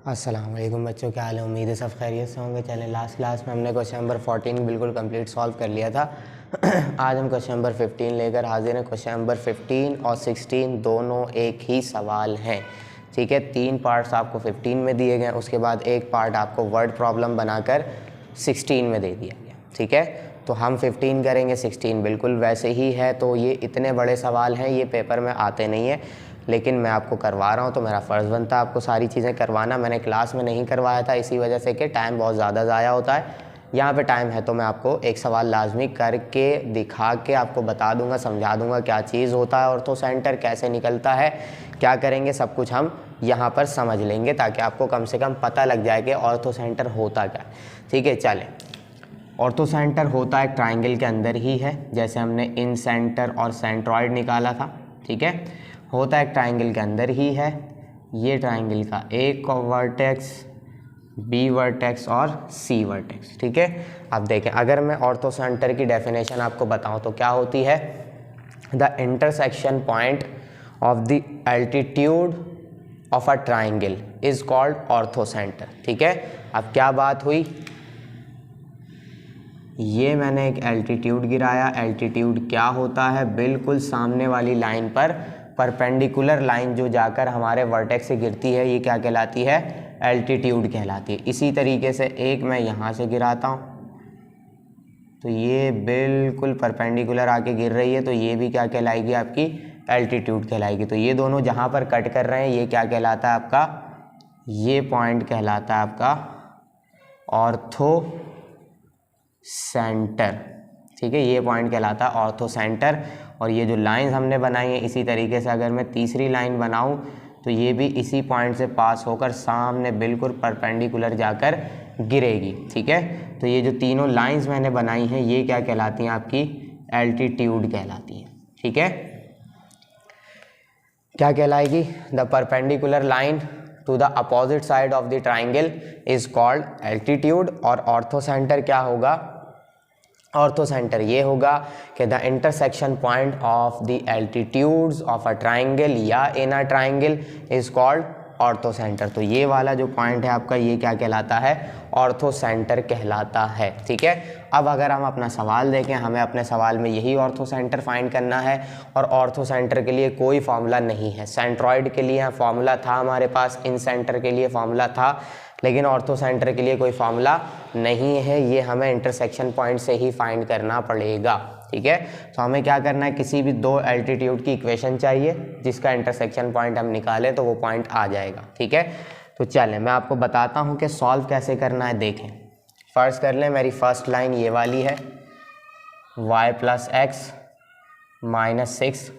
अस्सलाम वालेकुम बच्चों, क्या हाल है। उम्मीद है सब खैरियत से होंगे। चलें, लास्ट क्लास में हमने क्वेश्चन नंबर 14 बिल्कुल कंप्लीट सॉल्व कर लिया था। आज हम क्वेश्चन नंबर 15 लेकर हाजिर हैं। क्वेश्चन नंबर 15 और 16 दोनों एक ही सवाल हैं, ठीक है। 3 पार्ट्स आपको 15 में दिए गए, उसके बाद एक पार्ट आपको वर्ड प्रॉब्लम बनाकर 16 में दे दिया गया, ठीक है। तो हम 15 करेंगे, 16 बिल्कुल वैसे ही है। तो ये इतने बड़े सवाल हैं, ये पेपर में आते नहीं है, लेकिन मैं आपको करवा रहा हूँ तो मेरा फ़र्ज़ बनता है आपको सारी चीज़ें करवाना। मैंने क्लास में नहीं करवाया था इसी वजह से कि टाइम बहुत ज़्यादा ज़ाया होता है। यहाँ पे टाइम है तो मैं आपको एक सवाल लाजमी करके दिखा के आपको बता दूंगा, समझा दूंगा क्या चीज़ होता है ऑर्थो सेंटर, कैसे निकलता है, क्या करेंगे, सब कुछ हम यहाँ पर समझ लेंगे ताकि आपको कम से कम पता लग जाए कि ऑर्थो सेंटर होता क्या है, ठीक है। चलें, ऑर्थो सेंटर होता है ट्राइंगल के अंदर ही है, जैसे हमने इन सेंटर और सेंट्रॉइड निकाला था, ठीक है। होता है ट्राइंगल के अंदर ही है। ये ट्राइंगल का एक वर्टेक्स, बी वर्टेक्स और सी वर्टेक्स, ठीक है। अब देखें, अगर मैं ऑर्थो सेंटर की डेफिनेशन आपको बताऊं तो क्या होती है, the intersection point of the altitude of a triangle is called ortho centre, ठीक है। अब क्या बात हुई, ये मैंने एक एल्टीट्यूड गिराया। एल्टीट्यूड क्या होता है, बिल्कुल सामने वाली लाइन पर परपेंडिकुलर लाइन जो जाकर हमारे वर्टेक्स से गिरती है, ये क्या कहलाती है, एल्टीट्यूड कहलाती है। इसी तरीके से एक मैं यहाँ से गिराता हूँ तो ये बिल्कुल परपेंडिकुलर आके गिर रही है, तो ये भी क्या कहलाएगी, आपकी एल्टीट्यूड कहलाएगी। तो ये दोनों जहाँ पर कट कर रहे हैं ये क्या कहलाता है आपका, ये पॉइंट कहलाता है आपका ऑर्थो सेंटर, ठीक है। ये पॉइंट कहलाता है ऑर्थो सेंटर। और ये जो लाइंस हमने बनाई है, इसी तरीके से अगर मैं तीसरी लाइन बनाऊं तो ये भी इसी पॉइंट से पास होकर सामने बिल्कुल परपेंडिकुलर जाकर गिरेगी, ठीक है। तो ये जो तीनों लाइंस मैंने बनाई हैं ये क्या कहलाती हैं, आपकी एल्टीट्यूड कहलाती हैं, ठीक है। क्या कहलाएगी, the perpendicular line to the opposite side of the triangle is called altitude. और ऑर्थो सेंटर क्या होगा, ऑर्थो सेंटर ये होगा कि the intersection point of the altitudes of a triangle या in a triangle is called orthocentre. तो ये वाला जो पॉइंट है आपका, ये क्या कहलाता है, ऑर्थो सेंटर कहलाता है, ठीक है। अब अगर हम अपना सवाल देखें, हमें अपने सवाल में यही ऑर्थो सेंटर फाइंड करना है। और ऑर्थो सेंटर के लिए कोई फार्मूला नहीं है। सेंट्रॉइड के लिए फार्मूला था हमारे पास, इन सेंटर के लिए फार्मूला था, लेकिन ऑर्थो सेंटर के लिए कोई फार्मूला नहीं है। ये हमें इंटरसेक्शन पॉइंट से ही फाइंड करना पड़ेगा, ठीक है। तो हमें क्या करना है, किसी भी दो एल्टीट्यूड की इक्वेशन चाहिए जिसका इंटरसेक्शन पॉइंट हम निकालें तो वो पॉइंट आ जाएगा, ठीक है। तो चलें, मैं आपको बताता हूँ कि सॉल्व कैसे करना है। देखें, फर्स्ट कर लें, मेरी फर्स्ट लाइन ये वाली है, y + x - 6,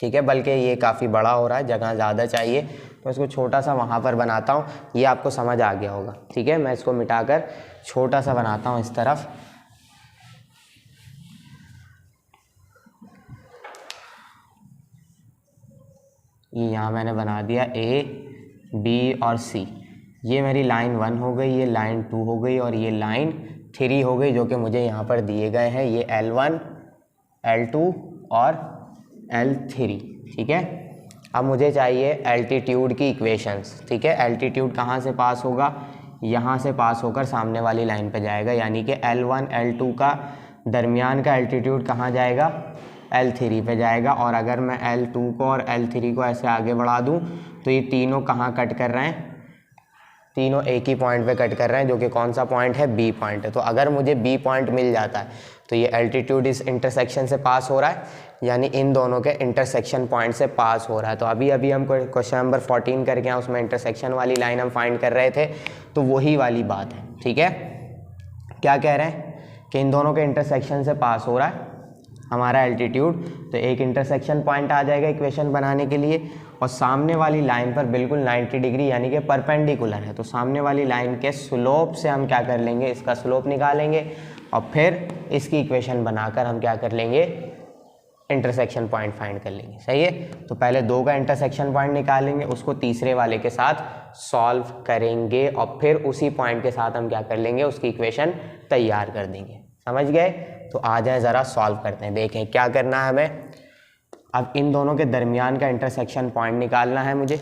ठीक है। बल्कि ये काफ़ी बड़ा हो रहा है, जगह ज़्यादा चाहिए, तो इसको छोटा सा वहाँ पर बनाता हूँ। ये आपको समझ आ गया होगा, ठीक है। मैं इसको मिटाकर छोटा सा बनाता हूँ इस तरफ। ये यहाँ मैंने बना दिया A, B और C। ये मेरी लाइन 1 हो गई, ये लाइन 2 हो गई और ये लाइन 3 हो गई, जो कि मुझे यहाँ पर दिए गए हैं। ये L1, L2 और L3, ठीक है। अब मुझे चाहिए एल्टीट्यूड की इक्वेशंस, ठीक है। एल्टीट्यूड कहाँ से पास होगा, यहाँ से पास होकर सामने वाली लाइन पे जाएगा, यानी कि L1 L2 का दरमियान का एल्टीट्यूड कहाँ जाएगा, L3 पे जाएगा। और अगर मैं L2 को और L3 को ऐसे आगे बढ़ा दूँ तो ये तीनों कहाँ कट कर रहे हैं, तीनों एक ही पॉइंट पे कट कर रहे हैं, जो कि कौन सा पॉइंट है, बी पॉइंट है। तो अगर मुझे बी पॉइंट मिल जाता है तो ये एल्टीट्यूड इस इंटरसेक्शन से पास हो रहा है, यानी इन दोनों के इंटरसेक्शन पॉइंट से पास हो रहा है। तो अभी अभी हम क्वेश्चन नंबर 14 करके आए, उसमें इंटरसेक्शन वाली लाइन हम फाइंड कर रहे थे, तो वही वाली बात है, ठीक है। क्या कह रहे हैं कि इन दोनों के इंटरसेक्शन से पास हो रहा है हमारा एल्टीट्यूड, तो एक इंटरसेक्शन पॉइंट आ जाएगा इक्वेशन बनाने के लिए। और सामने वाली लाइन पर बिल्कुल 90 डिग्री यानी कि परपेंडिकुलर है, तो सामने वाली लाइन के स्लोप से हम क्या कर लेंगे, इसका स्लोप निकालेंगे और फिर इसकी इक्वेशन बनाकर हम क्या कर लेंगे, इंटरसेक्शन पॉइंट फाइंड कर लेंगे, सही है। तो पहले 2 का इंटरसेक्शन पॉइंट निकालेंगे, उसको तीसरे वाले के साथ सॉल्व करेंगे और फिर उसी पॉइंट के साथ हम क्या कर लेंगे, उसकी इक्वेशन तैयार कर देंगे, समझ गए। तो आ जाए ज़रा सॉल्व करते हैं। देखें क्या करना है हमें, अब इन दोनों के दरमियान का इंटरसेक्शन पॉइंट निकालना है मुझे।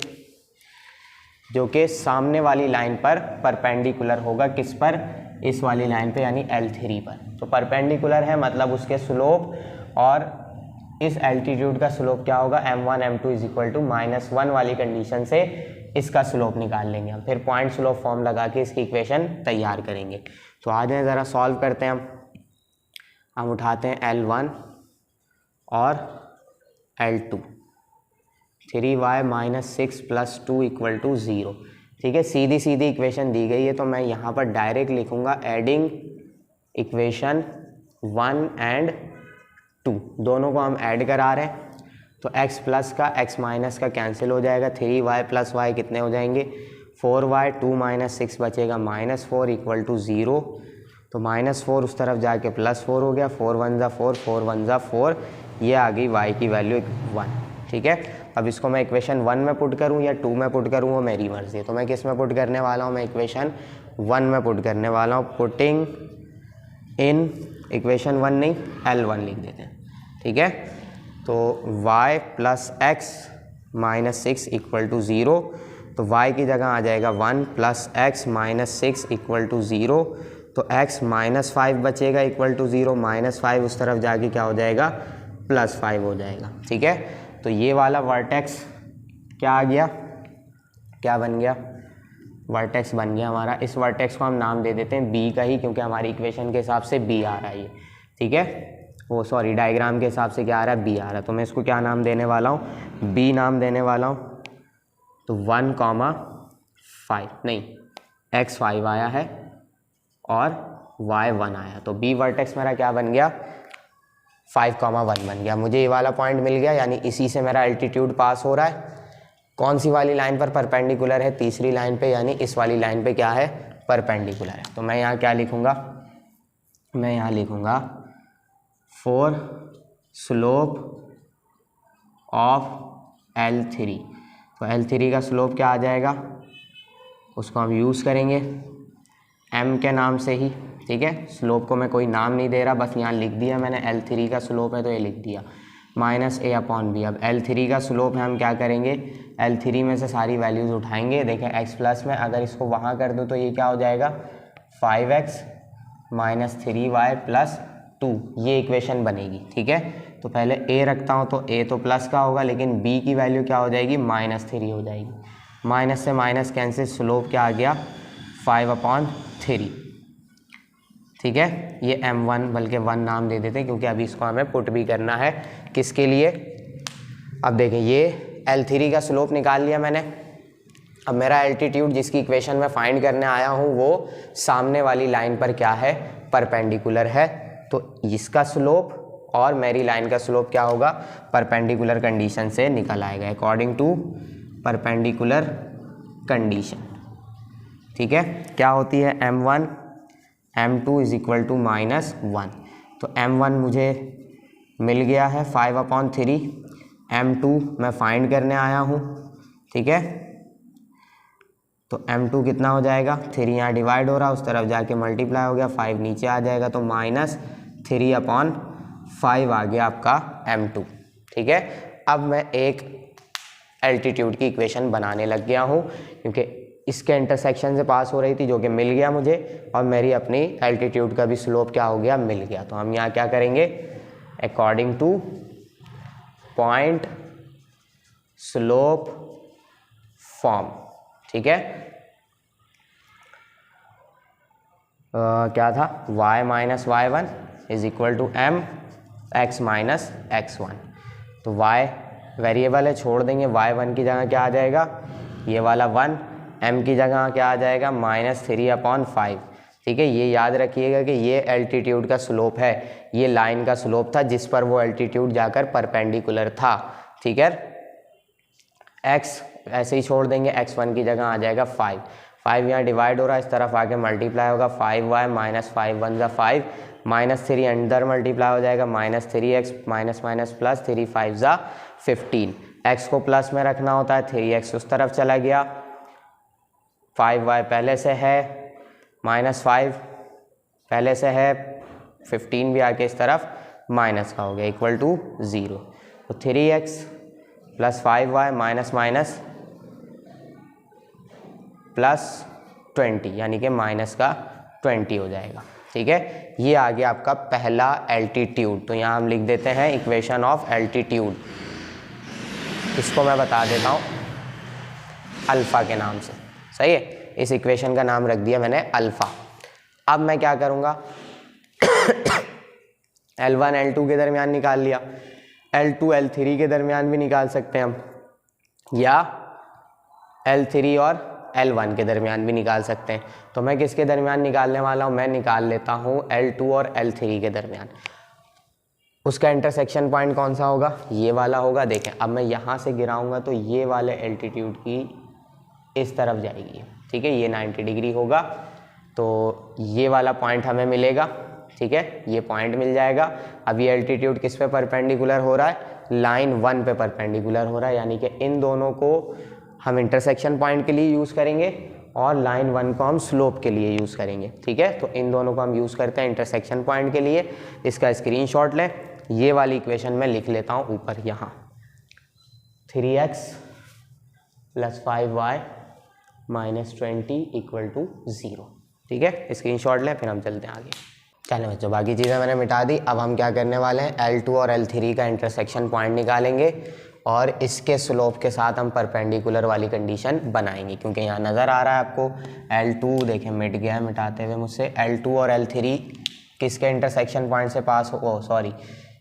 जो कि सामने वाली लाइन पर परपेंडिकुलर होगा, किस पर, इस वाली लाइन पे यानी L3 पर। तो परपेंडिकुलर है मतलब उसके स्लोप और इस एल्टीट्यूड का स्लोप क्या होगा, m1 m2 is equal to -1 वाली कंडीशन से इसका स्लोप निकाल लेंगे हम, फिर पॉइंट स्लोप फॉर्म लगा के इसकी इक्वेशन तैयार करेंगे। तो आ जाए ज़रा सॉल्व करते हैं हम उठाते हैं L1 और L2, 3y - 6 + 2 = 0। ठीक है, सीधी सीधी इक्वेशन दी गई है, तो मैं यहाँ पर डायरेक्ट लिखूँगा एडिंग इक्वेशन 1 एंड 2, दोनों को हम ऐड करा रहे हैं। तो x प्लस का x माइनस का कैंसिल हो जाएगा, 3y + y कितने हो जाएंगे, 4y, 2 - 6 बचेगा -4 = 0। तो -4 उस तरफ जाके +4 हो गया, 4 1 ज़ा 4, 4 1 ज़ा 4, ये आ गई y की वैल्यू 1। ठीक है, अब इसको मैं इक्वेशन 1 में पुट करूँ या 2 में पुट करूँ वो मेरी मर्ज़ी है। तो मैं किस में पुट करने वाला हूँ, मैं इक्वेशन 1 में पुट करने वाला हूँ। पुटिंग इन इक्वेशन 1 नहीं L1 लिख देते हैं। ठीक है, तो y + x - 6 = 0, तो y की जगह आ जाएगा 1 + x - 6 = 0। तो x -5 बचेगा = 0, -5 उस तरफ जाके क्या हो जाएगा, +5 हो जाएगा। ठीक है, तो ये वाला वर्टेक्स क्या आ गया, क्या बन गया, वर्टेक्स बन गया हमारा। इस वर्टेक्स को हम नाम दे देते हैं b का ही, क्योंकि हमारी इक्वेशन के हिसाब से b आ रहा है ये। ठीक है, वो सॉरी डायग्राम के हिसाब से क्या आ रहा है, b आ रहा है। तो मैं इसको क्या नाम देने वाला हूँ, b नाम देने वाला हूँ। तो 1,5 नहीं, x 5 आया है और y 1 आया, तो b वर्टेक्स मेरा क्या बन गया, 5,1 बन गया। मुझे ये वाला पॉइंट मिल गया, यानी इसी से मेरा एल्टीट्यूड पास हो रहा है। कौन सी वाली लाइन पर परपेंडिकुलर है, तीसरी लाइन पे, यानी इस वाली लाइन पे क्या है, परपेंडिकुलर है। तो मैं यहाँ क्या लिखूँगा, मैं यहाँ लिखूँगा फॉर स्लोप ऑफ L3। तो L3 का स्लोप क्या आ जाएगा, उसको हम यूज़ करेंगे m के नाम से ही। ठीक है, स्लोप को मैं कोई नाम नहीं दे रहा, बस यहाँ लिख दिया मैंने L3 का स्लोप है तो ये लिख दिया -a/b। अब L3 का स्लोप है, हम क्या करेंगे, L3 में से सारी वैल्यूज़ उठाएंगे। देखें x प्लस में अगर इसको वहाँ कर दो तो ये क्या हो जाएगा, 5x - 3y + 2, ये इक्वेशन बनेगी। ठीक है, तो पहले a रखता हूँ, तो a तो प्लस का होगा, लेकिन b की वैल्यू क्या हो जाएगी, -3 हो जाएगी। माइनस से माइनस कैंसिल, स्लोप क्या आ गया, 5/3। ठीक है, ये m1 बल्कि 1 नाम दे देते हैं, क्योंकि अभी इसको हमें पुट भी करना है, किसके लिए। अब देखें, ये L3 का स्लोप निकाल लिया मैंने। अब मेरा एल्टीट्यूड जिसकी इक्वेशन में फाइंड करने आया हूँ वो सामने वाली लाइन पर क्या है, परपेंडिकुलर है। तो इसका स्लोप और मेरी लाइन का स्लोप क्या होगा, परपेंडिकुलर कंडीशन से निकल आएगा, अकॉर्डिंग टू परपेंडिकुलर कंडीशन। ठीक है, क्या होती है, m1 m2 = -1। तो m1 मुझे मिल गया है 5/3, m2 मैं फाइंड करने आया हूँ। ठीक है, तो m2 कितना हो जाएगा, 3 यहाँ डिवाइड हो रहा, उस तरफ जाके मल्टीप्लाई हो गया, 5 नीचे आ जाएगा, तो -3/5 आ गया आपका m2। ठीक है, अब मैं एक एल्टीट्यूड की इक्वेशन बनाने लग गया हूँ, क्योंकि इसके इंटरसेक्शन से पास हो रही थी, जो कि मिल गया मुझे, और मेरी अपनी एल्टीट्यूड का भी स्लोप क्या हो गया, मिल गया। तो हम यहाँ क्या करेंगे, according to point slope form. ठीक है, क्या था, y - y1 = m x - x1। तो y वेरिएबल है, छोड़ देंगे, y1 की जगह क्या आ जाएगा, ये वाला 1, m की जगह क्या आ जाएगा, -3/5। ठीक है, ये याद रखिएगा कि ये एल्टीट्यूड का स्लोप है, ये लाइन का स्लोप था जिस पर वो एल्टीट्यूड जाकर परपेंडिकुलर था। ठीक है, x ऐसे ही छोड़ देंगे, x1 की जगह आ जाएगा 5, 5 यहाँ डिवाइड हो रहा है, इस तरफ आके मल्टीप्लाई होगा, 5y -5 1 ज़ा 5, -3 अंदर मल्टीप्लाई हो जाएगा, -3x -- +3 5 ज़ा 15। x को प्लस में रखना होता है, 3x उस तरफ चला गया, 5y पहले से है, -5 पहले से है, 15 भी आके इस तरफ माइनस का हो गया, =0। तो 3x + 5y माइनस +20 यानी कि -20 हो जाएगा। ठीक है, ये आ गया आपका पहला एल्टीट्यूड। तो यहाँ हम लिख देते हैं इक्वेशन ऑफ एल्टीट्यूड, इसको मैं बता देता हूँ अल्फ़ा के नाम से। सही है, इस इक्वेशन का नाम रख दिया मैंने अल्फ़ा। अब मैं क्या करूँगा, L1 L2 के दरमियान निकाल लिया, L2 L3 के दरमियान भी निकाल सकते हैं हम, या L3 और L1 के दरमियान भी निकाल सकते हैं। तो मैं किसके दरमियान निकालने वाला हूँ, मैं निकाल लेता हूँ L2 और L3 के दरमियान। उसका इंटरसेक्शन पॉइंट कौन सा होगा, ये वाला होगा। देखें, अब मैं यहाँ से गिराऊंगा तो ये वाले एल्टीट्यूड की इस तरफ जाएगी। ठीक है, ये 90 डिग्री होगा, तो ये वाला पॉइंट हमें मिलेगा। ठीक है, ये पॉइंट मिल जाएगा। अब ये एल्टीट्यूड किस पे परपेंडिकुलर हो रहा है, लाइन 1 पे परपेंडिकुलर हो रहा है, यानी कि इन दोनों को हम इंटरसेक्शन पॉइंट के लिए यूज़ करेंगे और लाइन 1 को हम स्लोप के लिए यूज़ करेंगे। ठीक है, तो इन दोनों को हम यूज़ करते हैं इंटरसेक्शन पॉइंट के लिए। इसका स्क्रीनशॉट लें, ये वाली इक्वेशन में लिख लेता हूँ ऊपर यहाँ, 3x + 5y - 20 = 0। ठीक है, स्क्रीनशॉट लें, फिर हम चलते हैं आगे। चलें बच्चों, बाकी चीज़ें मैंने मिटा दी। अब हम क्या करने वाले हैं, L2 और L3 का इंटरसेक्शन पॉइंट निकालेंगे और इसके स्लोप के साथ हम परपेंडिकुलर वाली कंडीशन बनाएंगे। क्योंकि यहाँ नज़र आ रहा है आपको L2, देखें मिट गया है मिटाते हुए मुझसे, L2 और L3 किसके इंटरसेक्शन पॉइंट से पास हो, सॉरी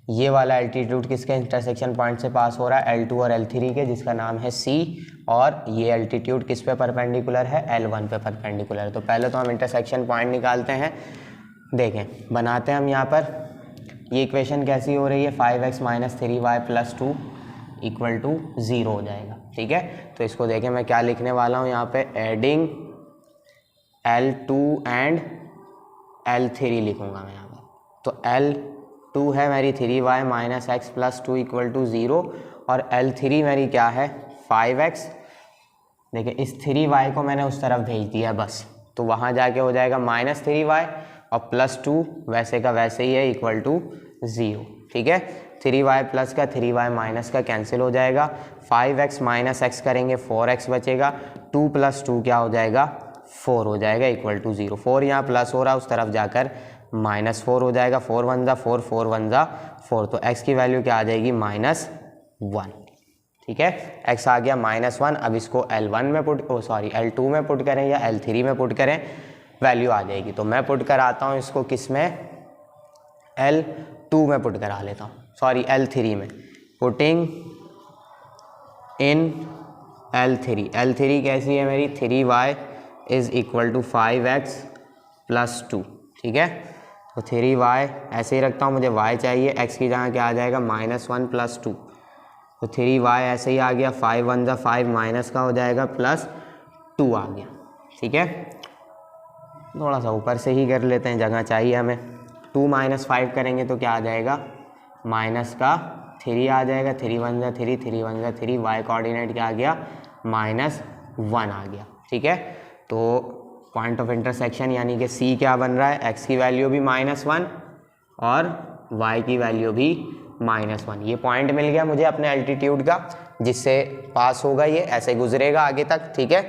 ये वाला एल्टीट्यूड किसके इंटरसेक्शन पॉइंट से पास हो रहा है, L2 और L3 के, जिसका नाम है C। और ये एल्टीट्यूड किस पे परपेंडिकुलर है, L1 पे परपेंडिकुलर है। तो पहले तो हम इंटरसेक्शन पॉइंट निकालते हैं। देखें, बनाते हैं हम यहाँ पर, ये इक्वेशन कैसी हो रही है, 5x - 3y + 2 = 0 हो जाएगा। ठीक है, तो इसको देखें मैं क्या लिखने वाला हूँ यहाँ पे, एडिंग L2 एंड L3 लिखूँगा मैं यहाँ पर। तो L2 है मेरी 3y - x + 2 = 0 और L3 मेरी क्या है, 5x। देखिए, इस 3y को मैंने उस तरफ भेज दिया बस, तो वहाँ जाके हो जाएगा -3y और +2 वैसे का वैसे ही है = 0। ठीक है, 3y प्लस का 3y माइनस का कैंसिल हो जाएगा, 5x - x करेंगे 4x बचेगा, 2 + 2 क्या हो जाएगा, 4 हो जाएगा = 0। 4 यहाँ प्लस हो रहा है, उस तरफ जाकर -4 हो जाएगा, 4 × 1 = 4, 4 × 1 = 4, तो x की वैल्यू क्या आ जाएगी, -1। ठीक है, x आ गया -1। अब इसको L1 में L2 में पुट करें या L3 में पुट करें, वैल्यू आ जाएगी। तो मैं पुट कराता हूँ इसको किस में, L2 में पुट करा लेता हूँ, सॉरी L3 में। पुटिंग इन L3 कैसी है मेरी, 3y = 5x + 2। ठीक है, तो 3y ऐसे ही रखता हूँ, मुझे y चाहिए, x की जगह क्या आ जाएगा, -1 + 2, तो 3y ऐसे ही आ गया, 5 × 1 = 5 माइनस का हो जाएगा +2 आ गया। ठीक है, थोड़ा सा ऊपर से ही कर लेते हैं, जगह चाहिए हमें। 2 - 5 करेंगे तो क्या आ जाएगा, -3 आ जाएगा, 3 × 1 = 3, 3 × 1 = 3, y कोऑर्डिनेट क्या आ गया, -1 आ गया। ठीक है, तो पॉइंट ऑफ इंटरसेक्शन यानी कि C क्या बन रहा है, x की वैल्यू भी -1 और y की वैल्यू भी -1। ये पॉइंट मिल गया मुझे अपने एल्टीट्यूड का, जिससे पास होगा, ये ऐसे गुजरेगा आगे तक। ठीक है,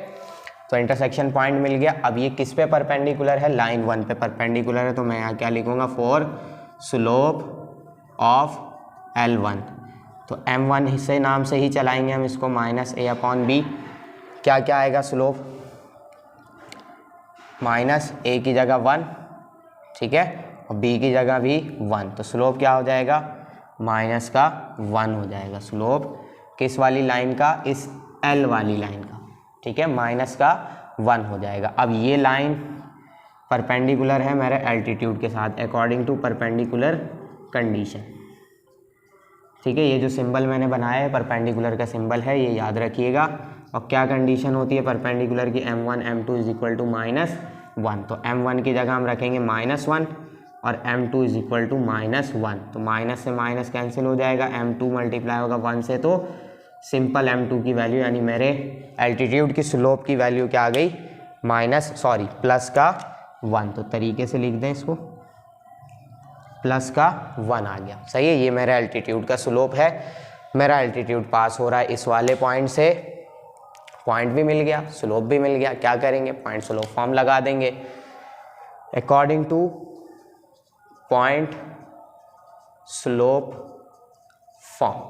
तो इंटरसेक्शन पॉइंट मिल गया। अब ये किस पे परपेंडिकुलर है, लाइन 1 पे परपेंडिकुलर है, तो मैं यहाँ क्या लिखूँगा, फॉर स्लोप ऑफ L1। तो M1 से नाम से ही चलाएंगे हम इसको, -a/b। क्या क्या आएगा स्लोप, -a की जगह 1, ठीक है, और b की जगह भी 1, तो स्लोप क्या हो जाएगा, -1 हो जाएगा। स्लोप किस वाली लाइन का, इस L वाली लाइन का। ठीक है, -1 हो जाएगा। अब ये लाइन परपेंडिकुलर है मेरे एल्टीट्यूड के साथ, अकॉर्डिंग टू परपेंडिकुलर कंडीशन। ठीक है, ये जो सिंबल मैंने बनाया है परपेंडिकुलर का सिंबल है, ये याद रखिएगा। और क्या कंडीशन होती है परपेंडिकुलर की, M1 M2 = -1। तो M1 की जगह हम रखेंगे -1 और M2 = -1, तो माइनस से माइनस कैंसिल हो जाएगा, M2 मल्टीप्लाई होगा 1 से, तो सिंपल M2 की वैल्यू यानी मेरे एल्टीट्यूड की स्लोप की वैल्यू क्या आ गई, +1 तो तरीके से लिख दें इसको, +1 आ गया। सही है, ये मेरा एल्टीट्यूड का स्लोप है। मेरा एल्टीट्यूड पास हो रहा है इस वाले पॉइंट से, पॉइंट भी मिल गया, स्लोप भी मिल गया, क्या करेंगे पॉइंट स्लोप फॉर्म लगा देंगे। According to point slope form,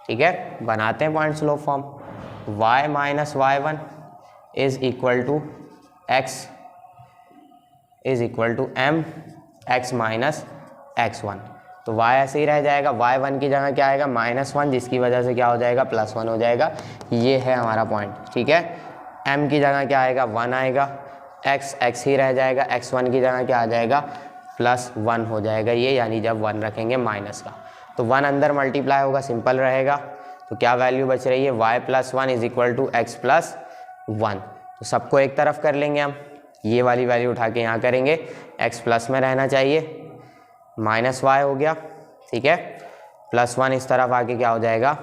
ठीक है, बनाते हैं point slope form. y minus y1 is equal to x is equal to m x minus x1। तो y ऐसे ही रह जाएगा, y1 की जगह क्या आएगा -1, जिसकी वजह से क्या हो जाएगा +1 हो जाएगा। ये है हमारा पॉइंट, ठीक है। m की जगह क्या आएगा 1 आएगा, x ही रह जाएगा, x1 की जगह क्या आ जाएगा +1 हो जाएगा ये, यानी जब 1 रखेंगे माइनस का तो 1 अंदर मल्टीप्लाई होगा, सिंपल रहेगा। तो क्या वैल्यू बच रही है y+1 is equal to x+1। तो सबको एक तरफ कर लेंगे हम, ये वाली वैल्यू उठा के यहाँ करेंगे, x प्लस में रहना चाहिए, -y हो गया, ठीक है, +1 इस तरफ आके क्या हो जाएगा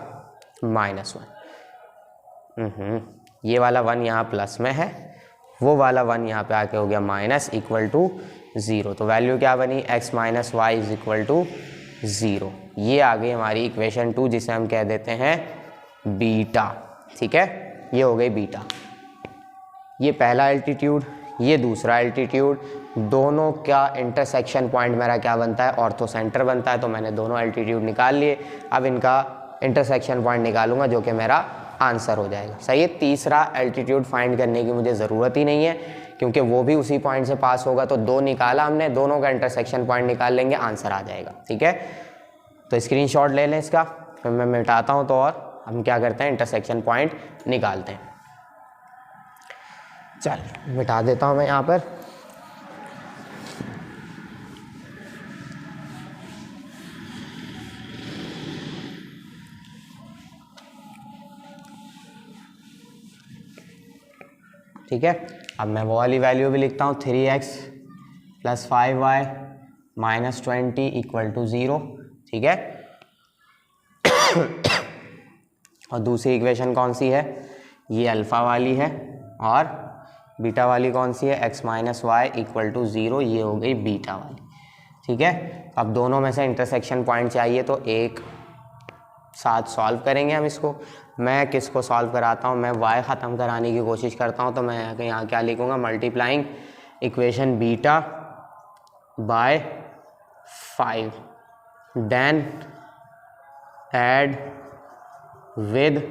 -1। ये वाला 1 यहाँ प्लस में है, वो वाला 1 यहाँ पे आके हो गया माइनस, इक्वल टू 0। तो वैल्यू क्या बनी x minus Y is equal to 0। ये आ गई हमारी इक्वेशन 2, जिसे हम कह देते हैं बीटा, ठीक है, ये हो गई बीटा। ये पहला एल्टीट्यूड, ये दूसरा एल्टीट्यूड, दोनों का इंटरसेक्शन पॉइंट मेरा क्या बनता है ऑर्थो सेंटर बनता है। तो मैंने दोनों एल्टीट्यूड निकाल लिए, अब इनका इंटरसेक्शन पॉइंट निकालूंगा जो कि मेरा आंसर हो जाएगा। सही है, तीसरा एल्टीट्यूड फाइंड करने की मुझे ज़रूरत ही नहीं है, क्योंकि वो भी उसी पॉइंट से पास होगा। तो 2 निकाला हमने, दोनों का इंटरसेक्शन पॉइंट निकाल लेंगे, आंसर आ जाएगा, ठीक है। तो स्क्रीनशॉट ले लें इसका, फिर मैं मिटाता हूँ तो और हम क्या करते हैं इंटरसेक्शन पॉइंट निकालते हैं। चल मिटा देता हूँ मैं यहाँ पर। ठीक है, अब मैं वो वाली वैल्यू भी लिखता हूँ 3x + 5y - 20 इक्वल टू 0, ठीक है। और दूसरी इक्वेशन कौन सी है, ये अल्फ़ा वाली है, और बीटा वाली कौन सी है x minus Y equal to 0, ये हो गई बीटा वाली, ठीक है। अब दोनों में से इंटरसेक्शन पॉइंट चाहिए, तो एक साथ सॉल्व करेंगे हम इसको। मैं किसको सॉल्व कराता हूँ, मैं y ख़त्म कराने की कोशिश करता हूँ। तो मैं यहाँ क्या लिखूँगा, multiplying equation beta by 5 then add with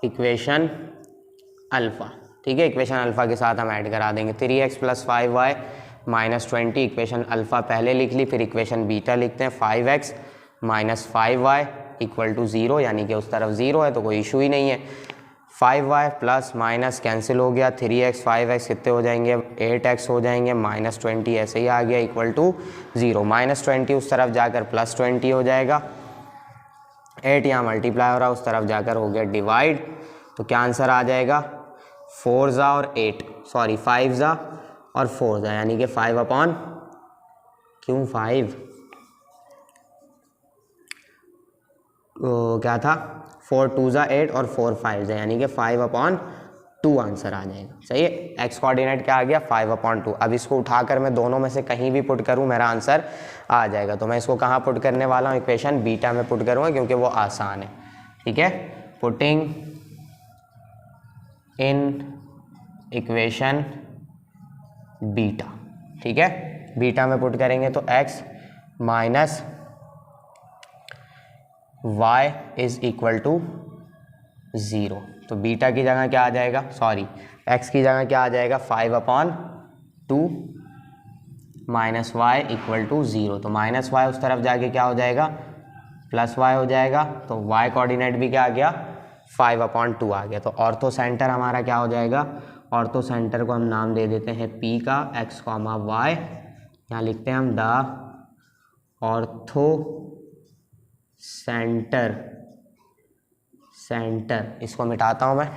equation alpha, ठीक है। इक्वेशन अल्फ़ा के साथ हम ऐड करा देंगे 3x + 5y - 20। इक्वेशन अल्फ़ा पहले लिख ली, फिर इक्वेशन बीटा लिखते हैं 5x - 5y इक्वल टू 0, यानी कि उस तरफ 0 है तो कोई इशू ही नहीं है। 5y प्लस माइनस कैंसिल हो गया, 3x 5x कितने हो जाएंगे 8x हो जाएंगे, -20 ऐसे ही आ गया इक्वल टू 0। -20 उस तरफ जाकर +20 हो जाएगा, 8 यहाँ मल्टीप्लाई हो रहा है, उस तरफ जाकर हो गया डिवाइड। तो क्या आंसर आ जाएगा 5 और 4 यानी कि 5 क्यों 5 क्या था 4 2 8 और 4 5 यानी कि 5/2 आंसर आ जाएगा। सही है, एक्स कोऑर्डिनेट क्या आ गया 5/2। अब इसको उठाकर मैं दोनों में से कहीं भी पुट करूं मेरा आंसर आ जाएगा। तो मैं इसको कहाँ पुट करने वाला हूँ, इक्वेशन बीटा में पुट करूँगा क्योंकि वो आसान है, ठीक है। पुटिंग इन इक्वेशन बीटा, ठीक है, बीटा में पुट करेंगे तो x minus y is equal to 0। तो बीटा की जगह क्या आ जाएगा, सॉरी x की जगह क्या आ जाएगा 5/2 माइनस y इक्वल टू 0। तो -y उस तरफ जाके क्या हो जाएगा +y हो जाएगा। तो y कोऑर्डिनेट भी क्या आ गया 5/2 आ गया। तो ऑर्थो सेंटर हमारा क्या हो जाएगा, ऑर्थो सेंटर को हम नाम दे देते हैं P का, x, y, यहाँ लिखते हैं हम द ऑर्थो सेंटर। इसको मिटाता हूँ मैं,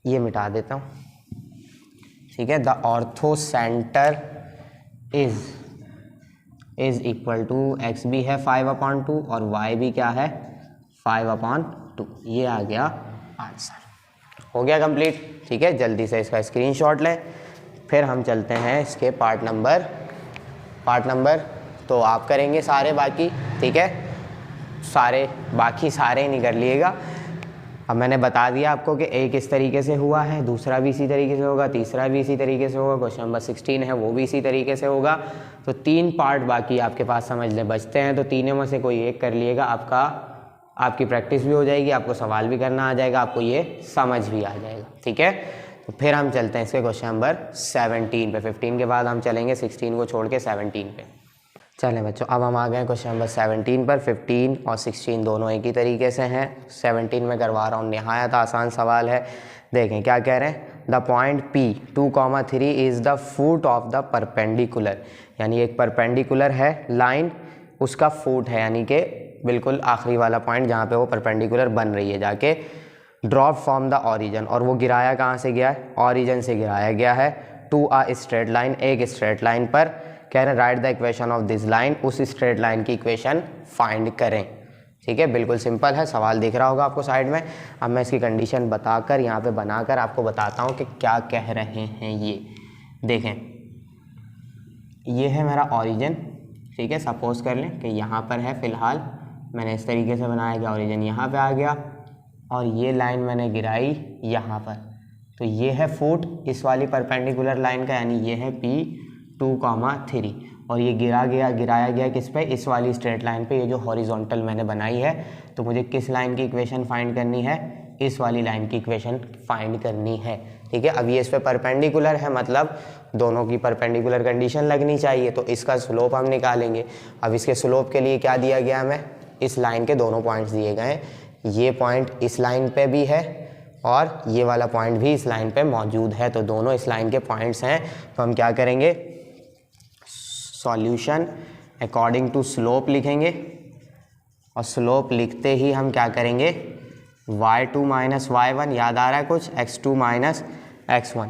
ये मिटा देता हूँ, ठीक है। The orthocentre is equal to x भी है 5/2 और y भी क्या है 5/2। ये आ गया आंसर, हो गया कंप्लीट, ठीक है। जल्दी से इसका स्क्रीनशॉट लें, फिर हम चलते हैं इसके पार्ट नंबर तो आप करेंगे सारे बाकी, ठीक है, बाकी सारे नहीं कर लिएगा, अब मैंने बता दिया आपको कि एक इस तरीके से हुआ है, दूसरा भी इसी तरीके से होगा, तीसरा भी इसी तरीके से होगा, क्वेश्चन नंबर 16 है वो भी इसी तरीके से होगा। तो 3 पार्ट बाकी आपके पास समझ ले बचते हैं, तो तीनों में से कोई एक कर लिएगा, आपकी प्रैक्टिस भी हो जाएगी, आपको सवाल भी करना आ जाएगा, आपको ये समझ भी आ जाएगा। ठीक है, तो फिर हम चलते हैं इसके क्वेश्चन नंबर 17 पे। 15 के बाद हम चलेंगे 16 को छोड़ के 17 पे। चलें बच्चों, अब हम आ गए क्वेश्चन नंबर 17 पर। 15 और 16 दोनों एक ही तरीके से हैं। 17 में करवा रहा हूँ, नहायत आसान सवाल है। देखें क्या कह रहे हैं, the point P 2,3 is the foot of the perpendicular, यानी एक परपेंडिकुलर है लाइन, उसका फुट है, यानी कि बिल्कुल आखिरी वाला पॉइंट जहाँ पे वो परपेंडिकुलर बन रही है जाके। ड्रॉप फ्रॉम द ऑरिजन, और वो गिराया कहाँ से गया है, ऑरिजन से गिराया गया है, टू अ स्ट्रेट लाइन, एक स्ट्रेट लाइन पर। कह रहे हैं right the equation of this line, उस स्ट्रेट लाइन की इक्वेशन फाइंड करें। ठीक है, बिल्कुल सिंपल है, सवाल दिख रहा होगा आपको साइड में। अब मैं इसकी कंडीशन बताकर यहाँ पे बनाकर आपको बताता हूँ कि क्या कह रहे हैं ये। देखें, ये है मेरा ऑरिजन, ठीक है, सपोज कर लें कि यहाँ पर है, फ़िलहाल मैंने इस तरीके से बनाया कि ऑरिजन यहाँ पे आ गया और ये लाइन मैंने गिराई यहाँ पर, तो ये है फुट इस वाली परपेंडिकुलर लाइन का, यानी ये है P 2,3, और ये गिराया गया किस पे, इस वाली स्ट्रेट लाइन पे, ये जो हॉरिजॉन्टल मैंने बनाई है। तो मुझे किस लाइन की इक्वेशन फाइंड करनी है, इस वाली लाइन की इक्वेशन फाइंड करनी है। ठीक है, अब ये इस पे परपेंडिकुलर है, मतलब दोनों की परपेंडिकुलर कंडीशन लगनी चाहिए, तो इसका स्लोप हम निकालेंगे। अब इसके स्लोप के लिए क्या दिया गया हमें, इस लाइन के दोनों पॉइंट्स दिए गए हैं, ये पॉइंट इस लाइन पे भी है और ये वाला पॉइंट भी इस लाइन पे मौजूद है, तो दोनों इस लाइन के पॉइंट्स हैं। तो हम क्या करेंगे, सॉल्यूशन अकॉर्डिंग टू स्लोप लिखेंगे, और स्लोप लिखते ही हम क्या करेंगे, y2 माइनस y1, याद आ रहा है कुछ, x2 माइनस x1,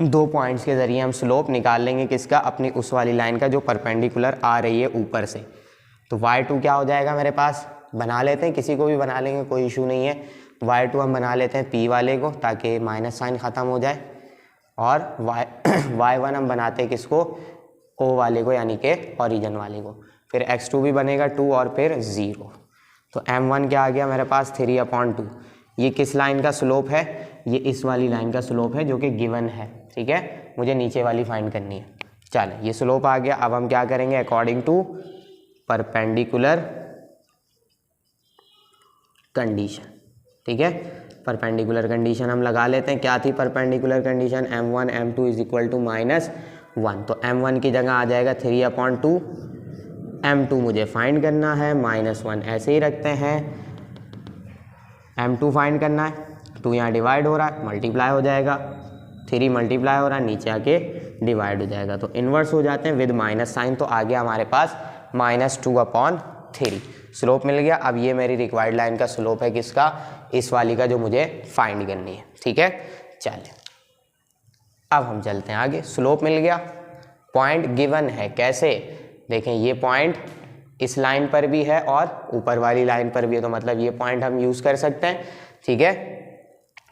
दो पॉइंट्स के ज़रिए हम स्लोप निकाल लेंगे किसका, अपनी उस वाली लाइन का जो परपेंडिकुलर आ रही है ऊपर से। तो y2 क्या हो जाएगा मेरे पास, बना लेते हैं, किसी को भी बना लेंगे, कोई इशू नहीं है। y2 हम बना लेते हैं P वाले को, ताकि माइनस साइन ख़त्म हो जाए, और y1 हम बनाते हैं किसको, O वाले को, यानी कि ओरिजिन वाले को। फिर x2 भी बनेगा 2 और फिर 0। तो m1 क्या आ गया मेरे पास, 3/2। ये किस लाइन का स्लोप है, ये इस वाली लाइन का स्लोप है जो कि गिवन है। ठीक है, मुझे नीचे वाली फाइंड करनी है। चलें, ये स्लोप आ गया। अब हम क्या करेंगे, अकॉर्डिंग टू परपेंडिकुलर कंडीशन। ठीक है, परपेंडिकुलर कंडीशन हम लगा लेते हैं। क्या थी perpendicular condition, m1 m2 is equal to -1। तो m1 की जगह आ जाएगा 3/2, m2 मुझे फाइंड करना है, -1 ऐसे ही रखते हैं। m2 फाइंड करना है, 2 यहाँ डिवाइड हो रहा है, मल्टीप्लाई हो जाएगा, 3 मल्टीप्लाई हो रहा है, नीचे आके डिवाइड हो जाएगा, तो इन्वर्स हो जाते हैं विद माइनस साइन। तो आ गया हमारे पास -2/3, स्लोप मिल गया। अब ये मेरी रिक्वायर्ड लाइन का स्लोप है किसका, इस वाली का, जो मुझे फाइंड करनी है। ठीक है, चलिए अब हम चलते हैं आगे। स्लोप मिल गया, पॉइंट गिवन है, कैसे, देखें ये पॉइंट इस लाइन पर भी है और ऊपर वाली लाइन पर भी है, तो मतलब ये पॉइंट हम यूज कर सकते हैं। ठीक है,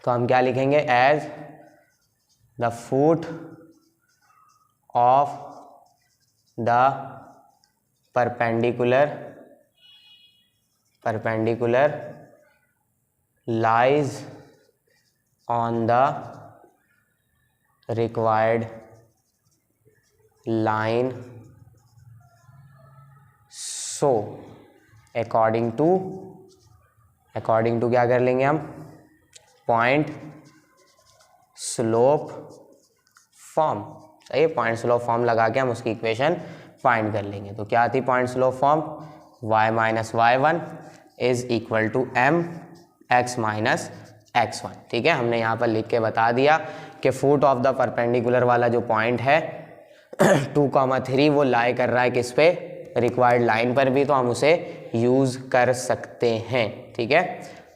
तो हम क्या लिखेंगे, as the foot of the perpendicular lies on the required line, so according to क्या कर लेंगे हम, पॉइंट स्लोप फॉर्म। सही है, पॉइंट स्लोप फॉर्म लगा के हम उसकी इक्वेशन फाइंड कर लेंगे। तो क्या थी point slope form, y minus y1 is equal to m x minus x1। ठीक है, हमने यहाँ पर लिख के बता दिया कि फुट ऑफ द परपेंडिकुलर वाला जो पॉइंट है 2,3 वो लाई कर रहा है किस पे, रिक्वायर्ड लाइन पर भी, तो हम उसे यूज कर सकते हैं। ठीक है,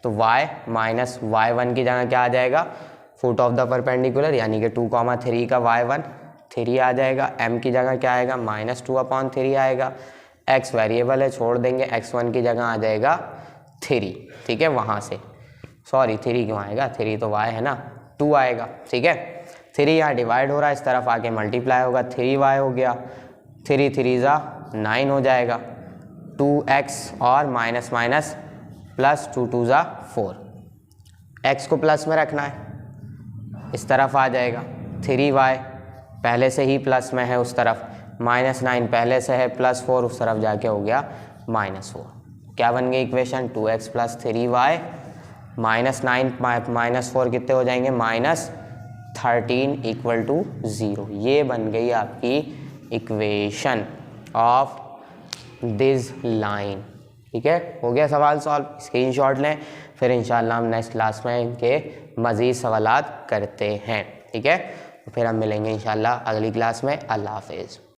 तो y माइनस y1 की जगह क्या आ जाएगा, फुट ऑफ द परपेंडिकुलर, यानी कि 2,3 का y1 3 आ जाएगा, m की जगह क्या आएगा, -2/3 आएगा, x वेरिएबल है छोड़ देंगे, x1 की जगह आ जाएगा 3। ठीक है, वहाँ से सॉरी 3 क्यों आएगा, 3 तो y है ना, 2 आएगा। ठीक है, 3 यहाँ डिवाइड हो रहा है, इस तरफ आके मल्टीप्लाई होगा, 3y हो गया, 3 3 ज़ा 9 हो जाएगा, 2x और माइनस माइनस प्लस 2 2 ज़ा 4, x को प्लस में रखना है, इस तरफ आ जाएगा 3y पहले से ही प्लस में है उस तरफ, -9 पहले से है +4 उस तरफ जाके हो गया -4। क्या बन गई इक्वेशन? 2x + 3y -9 -4 कितने हो जाएंगे? -13 = 0। ये बन गई आपकी इक्वेशन ऑफ दिस लाइन। ठीक है, हो गया सवाल सॉल्व। स्क्रीनशॉट लें, फिर इंशाल्लाह हम नेक्स्ट क्लास में इनके मज़ीद सवालात करते हैं। ठीक है, तो फिर हम मिलेंगे इंशाल्लाह अगली क्लास में। अल्लाह हाफिज़।